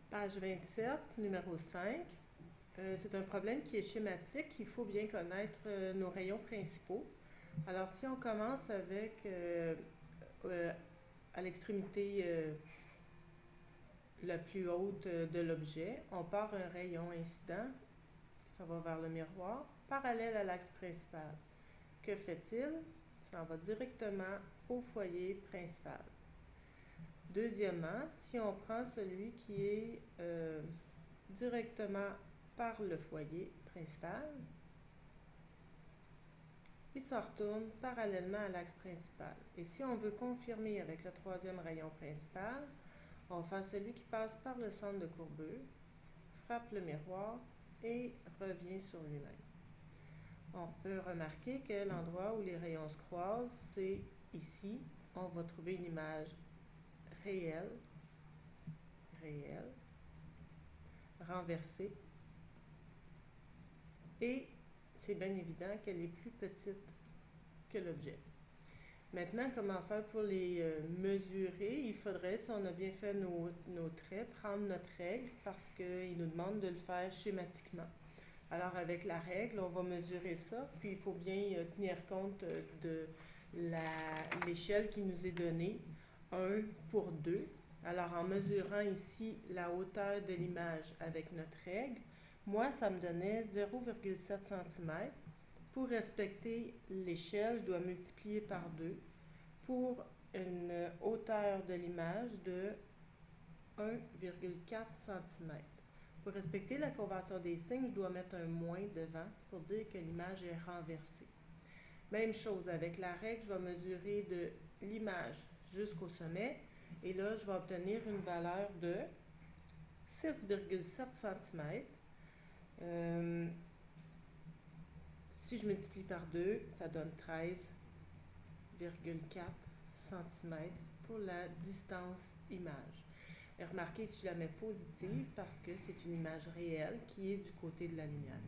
Page 27, numéro 5. C'est un problème qui est schématique. Il faut bien connaître nos rayons principaux. Alors, si on commence avec euh, à l'extrémité la plus haute de l'objet, on part un rayon incident, ça va vers le miroir, parallèle à l'axe principal. Que fait-il? Ça en va directement au foyer principal. Deuxièmement, si on prend celui qui est directement par le foyer principal, il s'en retourne parallèlement à l'axe principal. Et si on veut confirmer avec le troisième rayon principal, on va faire celui qui passe par le centre de courbure, frappe le miroir et revient sur lui-même. On peut remarquer que l'endroit où les rayons se croisent, c'est ici. On va trouver une image réelle, réelle, renversée, et c'est bien évident qu'elle est plus petite que l'objet. Maintenant, comment faire pour les mesurer? Il faudrait, si on a bien fait nos traits, prendre notre règle parce qu'il nous demande de le faire schématiquement. Alors, avec la règle, on va mesurer ça, puis il faut bien tenir compte de l'échelle qui nous est donnée, 1 pour 2. Alors, en mesurant ici la hauteur de l'image avec notre règle, moi, ça me donnait 0,7 cm. Pour respecter l'échelle, je dois multiplier par 2 pour une hauteur de l'image de 1,4 cm. Pour respecter la convention des signes, je dois mettre un moins devant pour dire que l'image est renversée. Même chose avec la règle, je vais mesurer de l'image jusqu'au sommet et là, je vais obtenir une valeur de 6,7 cm. Si je multiplie par 2, ça donne 13,4 cm pour la distance image. Et remarquez si je la mets positive parce que c'est une image réelle qui est du côté de la lumière.